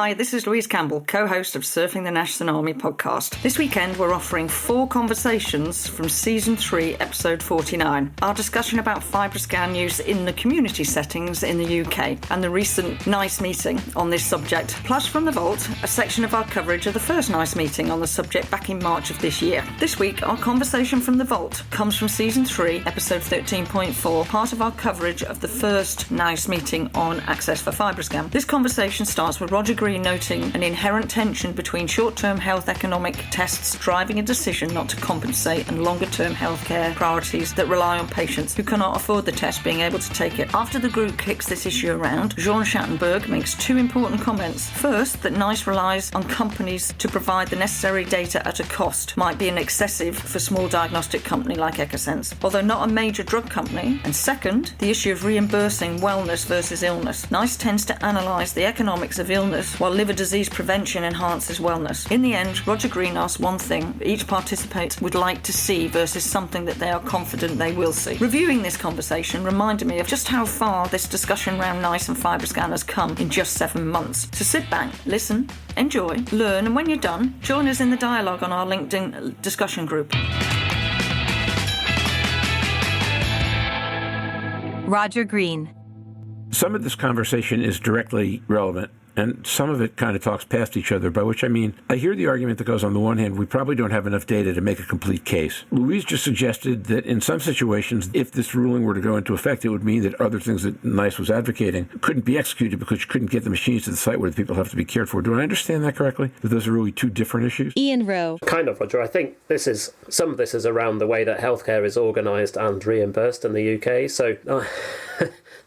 Hi, this is Louise Campbell, co-host of Surfing the NASH Tsunami podcast. This weekend we're offering 4 conversations from Season 3, Episode 49. Our discussion about FibroScan use in the community settings in the UK and the recent NICE meeting on this subject. Plus from the Vault, a section of our coverage of the first NICE meeting on the subject back in March of this year. This week, our conversation from the Vault comes from Season 3, Episode 13.4, part of our coverage of the first NICE meeting on access for FibroScan. This conversation starts with Roger Green noting an inherent tension between short-term health economic tests driving a decision not to compensate and longer-term healthcare priorities that rely on patients who cannot afford the test being able to take it. After the group kicks this issue around, Jörn Schattenberg makes 2 important comments. First, that NICE relies on companies to provide the necessary data at a cost might be an excessive for a small diagnostic company like Echosens, although not a major drug company. And second, the issue of reimbursing wellness versus illness. NICE tends to analyse the economics of illness while liver disease prevention enhances wellness. In the end, Roger Green asks one thing each participant would like to see versus something that they are confident they will see. Reviewing this conversation reminded me of just how far this discussion around NICE and FibroScan has come in just 7 months. So sit back, listen, enjoy, learn, and when you're done, join us in the dialogue on our LinkedIn discussion group. Roger Green. Some of this conversation is directly relevant, and some of it kind of talks past each other, by which I mean, I hear the argument that goes on the one hand, we probably don't have enough data to make a complete case. Louise just suggested that in some situations, if this ruling were to go into effect, it would mean that other things that NICE was advocating couldn't be executed because you couldn't get the machines to the site where the people have to be cared for. Do I understand that correctly? That those are really 2 different issues? Ian Rowe. Kind of, Roger. I think some of this is around the way that healthcare is organised and reimbursed in the UK. So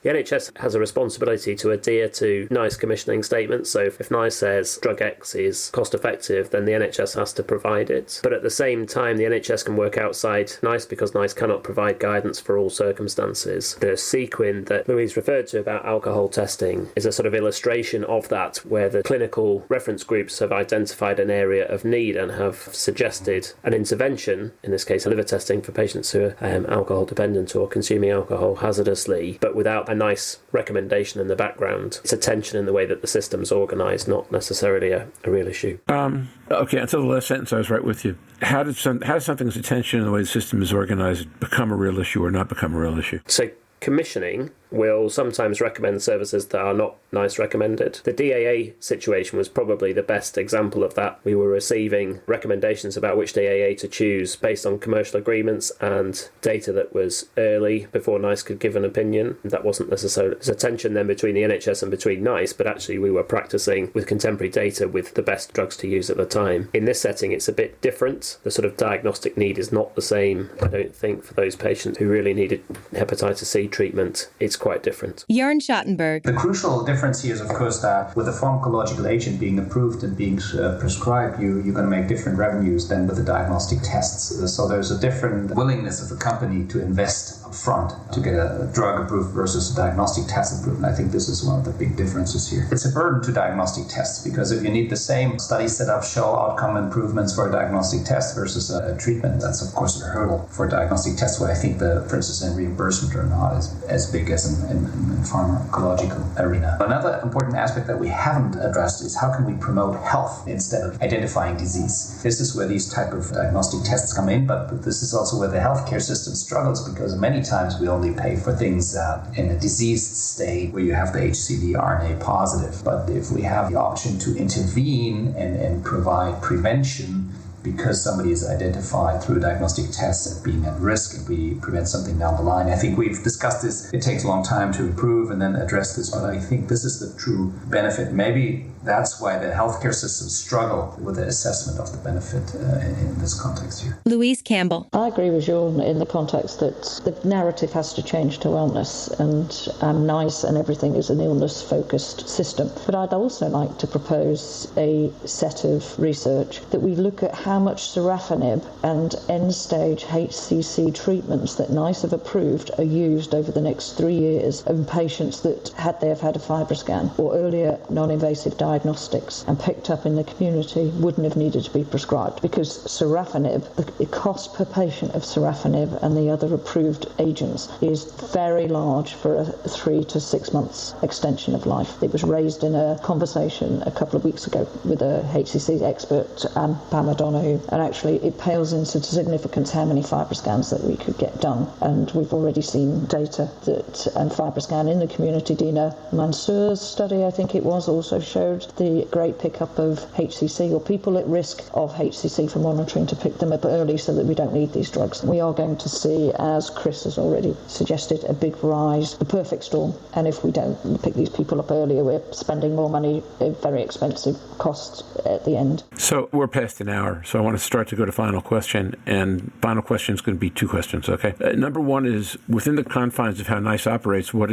the NHS has a responsibility to adhere to NICE commissioning statements. So if NICE says drug X is cost effective, then the NHS has to provide it. But at the same time, the NHS can work outside NICE because NICE cannot provide guidance for all circumstances. The sequin that Louise referred to about alcohol testing is a sort of illustration of that, where the clinical reference groups have identified an area of need and have suggested an intervention, in this case liver testing for patients who are alcohol dependent or consuming alcohol hazardously, but without a NICE recommendation in the background. It's a tension in the way that the system's organised, not necessarily a real issue. Okay, until the last sentence, I was right with you. How does something's attention in the way the system is organised become a real issue or not become a real issue? So commissioning will sometimes recommend services that are not NICE recommended. The DAA situation was probably the best example of that. We were receiving recommendations about which DAA to choose based on commercial agreements and data that was early before NICE could give an opinion. That wasn't necessarily... There's a tension then between the NHS and between NICE, but actually we were practicing with contemporary data with the best drugs to use at the time. In this setting, it's a bit different. The sort of diagnostic need is not the same, I don't think, for those patients who really needed hepatitis C treatment. It's quite different. Jörn Schattenberg. The crucial difference here is, of course, that with a pharmacological agent being approved and being prescribed, you're going to make different revenues than with the diagnostic tests. So there's a different willingness of a company to invest up front to get a drug approved versus a diagnostic test approved. And I think this is one of the big differences here. It's a burden to diagnostic tests because if you need the same study setup show outcome improvements for a diagnostic test versus a treatment, that's of course a hurdle for diagnostic tests, where I think the differences in reimbursement are not as big as in pharmacological arena. Another important aspect that we haven't addressed is how can we promote health instead of identifying disease. This is where these type of diagnostic tests come in, but this is also where the healthcare system struggles, because many times we only pay for things in a diseased state where you have the HCV RNA positive. But if we have the option to intervene and provide prevention, because somebody is identified through a diagnostic test as being at risk and we prevent something down the line. I think we've discussed this. It takes a long time to improve and then address this, but I think this is the true benefit. Maybe that's why the healthcare systems struggle with the assessment of the benefit in this context here. Louise Campbell. I agree with Jörn in the context that the narrative has to change to wellness, and NICE and everything is an illness-focused system. But I'd also like to propose a set of research that we look at how much sorafenib and end-stage HCC treatments that NICE have approved are used over the next 3 years in patients that they have had a FibroScan or earlier non-invasive diagnosis diagnostics and picked up in the community wouldn't have needed to be prescribed, because sorafenib, the cost per patient of sorafenib and the other approved agents is very large for a 3 to 6 months extension of life. It was raised in a conversation a couple of weeks ago with a HCC expert, Pam O'Donoghue, and actually it pales into significance how many FibroScans that we could get done. And we've already seen data that FibroScan in the community, Dina Mansour's study, I think it was, also showed the great pickup of HCC, or people at risk of HCC, for monitoring to pick them up early so that we don't need these drugs. We are going to see, as Chris has already suggested, a big rise, the perfect storm. And if we don't pick these people up earlier, we're spending more money, very expensive costs at the end. So we're past an hour, so I want to start to go to final question, and final question is going to be 2 questions, okay? Number one is, within the confines of how NICE operates, what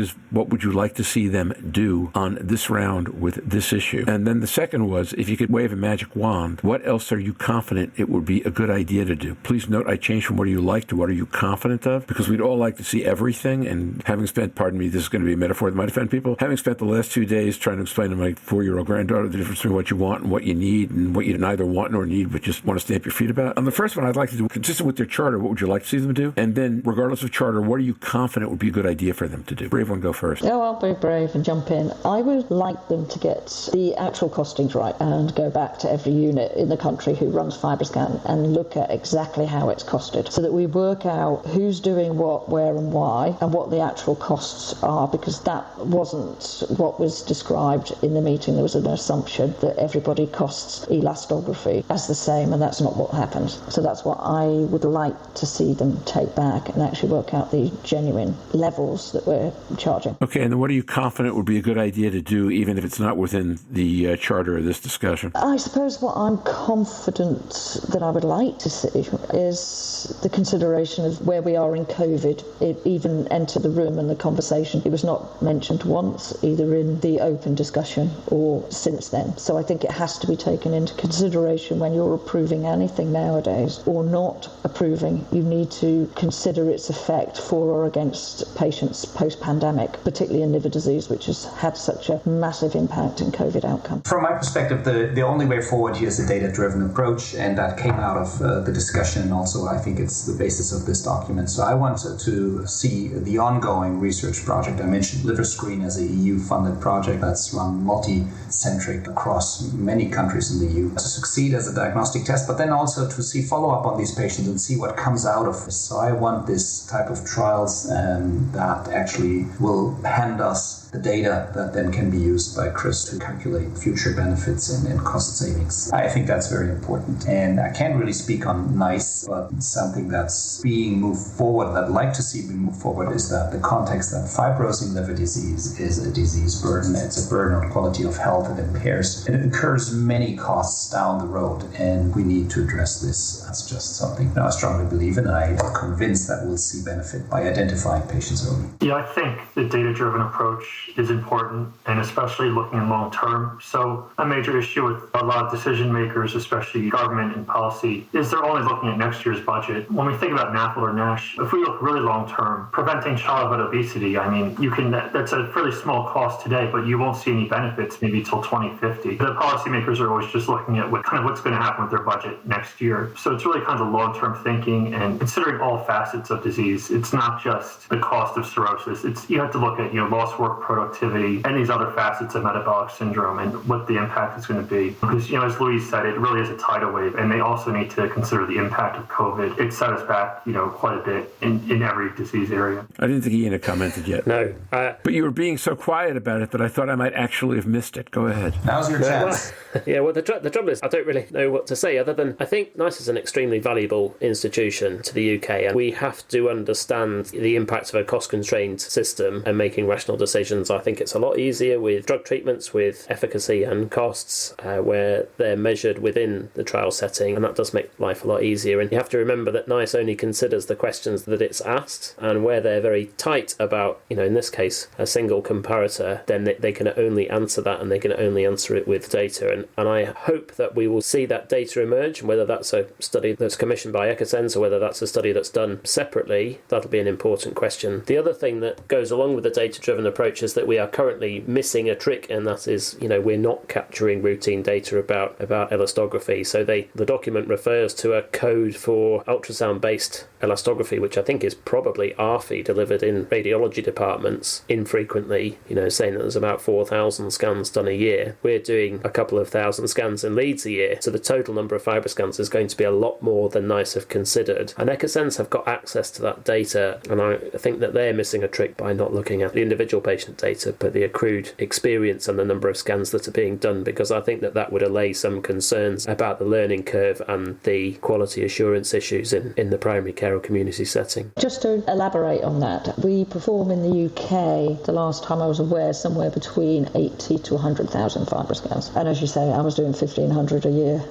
would you like to see them do on this round with this issue? And then the second was, if you could wave a magic wand, what else are you confident it would be a good idea to do? Please note I changed from what do you like to what are you confident of, because we'd all like to see everything, and having spent, pardon me, this is going to be a metaphor that might offend people, having spent the last 2 days trying to explain to my 4-year-old granddaughter the difference between what you want and what you need, and what you neither want nor need but just want to stamp your feet about. On the first one, I'd like to do, consistent with their charter, what would you like to see them do? And then, regardless of charter, what are you confident would be a good idea for them to do? Brave one, go first. Oh, I'll be brave and jump in. I would like them to get the actual costings right and go back to every unit in the country who runs FibroScan and look at exactly how it's costed, so that we work out who's doing what, where and why, and what the actual costs are, because that wasn't what was described in the meeting. There was an assumption that everybody costs elastography as the same, and that's not what happened. So that's what I would like to see them take back and actually work out the genuine levels that we're charging. Okay, and then what are you confident would be a good idea to do, even if it's not within the charter of this discussion? I suppose what I'm confident that I would like to see is the consideration of where we are in COVID. It even entered the room and the conversation. It was not mentioned once, either in the open discussion or since then. So I think it has to be taken into consideration when you're approving anything nowadays, or not approving. You need to consider its effect for or against patients post-pandemic, particularly in liver disease, which has had such a massive impact in COVID outcome. From my perspective, the only way forward here is a data-driven approach, and that came out of the discussion, and also I think it's the basis of this document. So I wanted to see the ongoing research project. I mentioned LiverScreen as a EU-funded project that's run multi-centric across many countries in the EU to succeed as a diagnostic test, but then also to see follow-up on these patients and see what comes out of this. So I want this type of trials that actually will hand us the data that then can be used by Chris to calculate future benefits and cost savings. I think that's very important. And I can't really speak on NICE, but something that's being moved forward, that I'd like to see being moved forward, is that the context that fibrosing liver disease is a disease burden. It's a burden on quality of health. It incurs many costs down the road, and we need to address this. That's just something I strongly believe in, and I'm convinced that we'll see benefit by identifying patients early. Yeah, I think the data-driven approach is important, and especially looking long term. So a major issue with a lot of decision makers, especially government and policy, is they're only looking at next year's budget. When we think about NAFLD or NASH, if we look really long term, preventing childhood obesity, I mean, that's a fairly small cost today, but you won't see any benefits maybe till 2050. The policymakers are always just looking at what's going to happen with their budget next year. So it's really kind of long-term thinking and considering all facets of disease. It's not just the cost of cirrhosis. You have to look at lost work productivity and these other facets of metabolic syndrome and what the impact is going to be. Because as Louise said, it really is a tidal wave, and they also need to consider the impact of COVID. It set us back quite a bit in every disease area. I didn't think Ian had commented yet. No. But you were being so quiet about it that I thought I might actually have missed it. Go ahead. Now's your chance. Well, the trouble is I don't really know what to say other than I think NICE is an extremely valuable institution to the UK, and we have to understand the impact of a cost-constrained system and making rational decisions. I think it's a lot easier with drug treatments with efficacy and costs where they're measured within the trial setting, and that does make life a lot easier. And you have to remember that NICE only considers the questions that it's asked, and where they're very tight about, in this case, a single comparator, then they can only answer that, and they can only answer it with data. And I hope that we will see that data emerge, and whether that's a study that's commissioned by Echosens or whether that's a study that's done separately, that'll be an important question. The other thing that goes along with the data-driven approach is that we are currently missing a trick, and that is, we're not capturing routine data about elastography. So the document refers to a code for ultrasound-based elastography, which I think is probably ARFI delivered in radiology departments infrequently, saying that there's about 4,000 scans done a year. We're doing a couple of thousand scans in Leeds a year, so the total number of FibroScans is going to be a lot more than NICE have considered. And Echosens have got access to that data, and I think that they're missing a trick by not looking at the individual patient data, but the accrued experience and the number of scans that are being done, because I think that would allay some concerns about the learning curve and the quality assurance issues in the primary care or community setting. Just to elaborate on that, we perform in the UK, the last time I was aware, somewhere between 80 to 100,000 FibroScans. And as you say, I was doing 1,500 a year.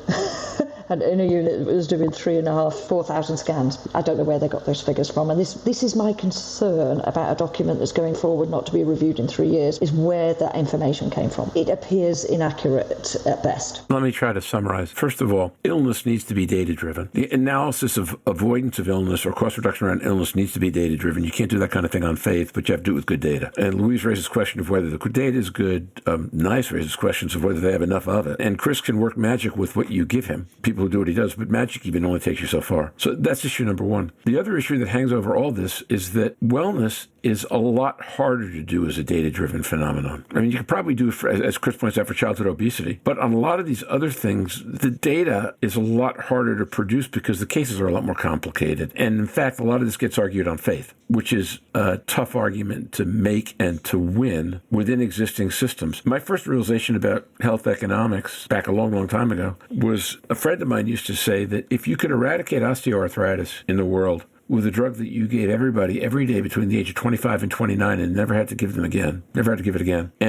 And in a unit that was doing 3,500, 4,000 scans. I don't know where they got those figures from. And this is my concern about a document that's going forward not to be reviewed in 3 years, is where that information came from. It appears inaccurate at best. Let me try to summarize. First of all, illness needs to be data-driven. The analysis of avoidance of illness or cost reduction around illness needs to be data-driven. You can't do that kind of thing on faith, but you have to do it with good data. And Louise raises the question of whether the data is good. NICE raises questions of whether they have enough of it. And Chris can work magic with what you give him. People who do what he does, but magic even only takes you so far. So that's issue number one. The other issue that hangs over all this is that wellness is a lot harder to do as a data-driven phenomenon. I mean, you could probably do it, as Chris points out, for childhood obesity, but on a lot of these other things, the data is a lot harder to produce because the cases are a lot more complicated. And in fact, a lot of this gets argued on faith, which is a tough argument to make and to win within existing systems. My first realization about health economics back a long, long time ago was a friend of mine used to say that if you could eradicate osteoarthritis in the world with a drug that you gave everybody every day between the age of 25 and 29 and never had to give it again, and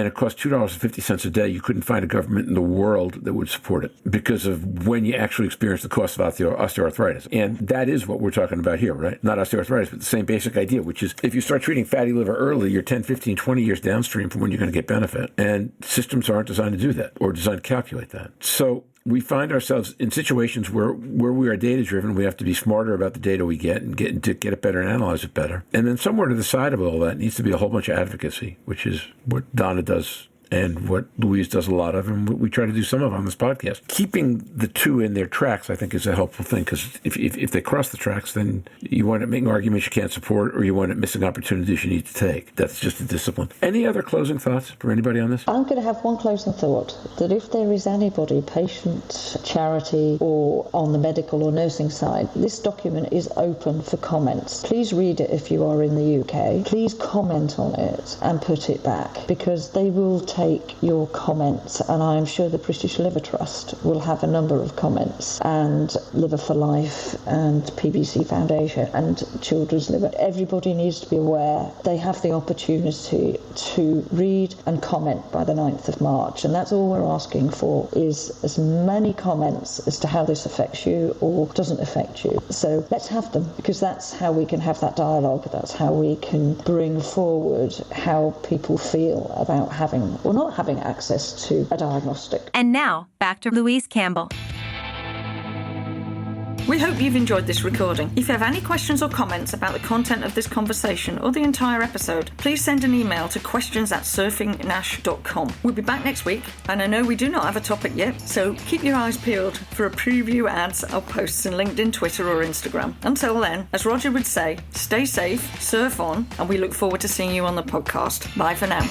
it cost $2.50 a day, you couldn't find a government in the world that would support it because of when you actually experience the cost of osteoarthritis. And that is what we're talking about here, right? Not osteoarthritis, but the same basic idea, which is if you start treating fatty liver early, you're 10, 15, 20 years downstream from when you're going to get benefit. And systems aren't designed to do that or designed to calculate that. So we find ourselves in situations where we are data-driven. We have to be smarter about the data we get and get it better and analyze it better. And then somewhere to the side of all that needs to be a whole bunch of advocacy, which is what Donna does and what Louise does a lot of, and what we try to do some of on this podcast. Keeping the two in their tracks, I think, is a helpful thing, because if they cross the tracks, then you wind up making arguments you can't support, or you wind up missing opportunities you need to take. That's just a discipline. Any other closing thoughts for anybody on this? I'm going to have one closing thought, that if there is anybody, patient, charity, or on the medical or nursing side, this document is open for comments. Please read it if you are in the UK. Please comment on it and put it back, because they will take your comments, and I'm sure the British Liver Trust will have a number of comments, and Liver for Life and PBC Foundation and Children's Liver. Everybody needs to be aware they have the opportunity to read and comment by the 9th of March, and that's all we're asking for, is as many comments as to how this affects you or doesn't affect you. So let's have them, because that's how we can have that dialogue. That's how we can bring forward how people feel about having or not having access to a diagnostic. And now, back to Louise Campbell. We hope you've enjoyed this recording. If you have any questions or comments about the content of this conversation or the entire episode, please send an email to questions@surfingnash.com. We'll be back next week, and I know we do not have a topic yet, so keep your eyes peeled for a preview ads or posts in LinkedIn, Twitter or Instagram. Until then, as Roger would say, stay safe, surf on, and we look forward to seeing you on the podcast. Bye for now.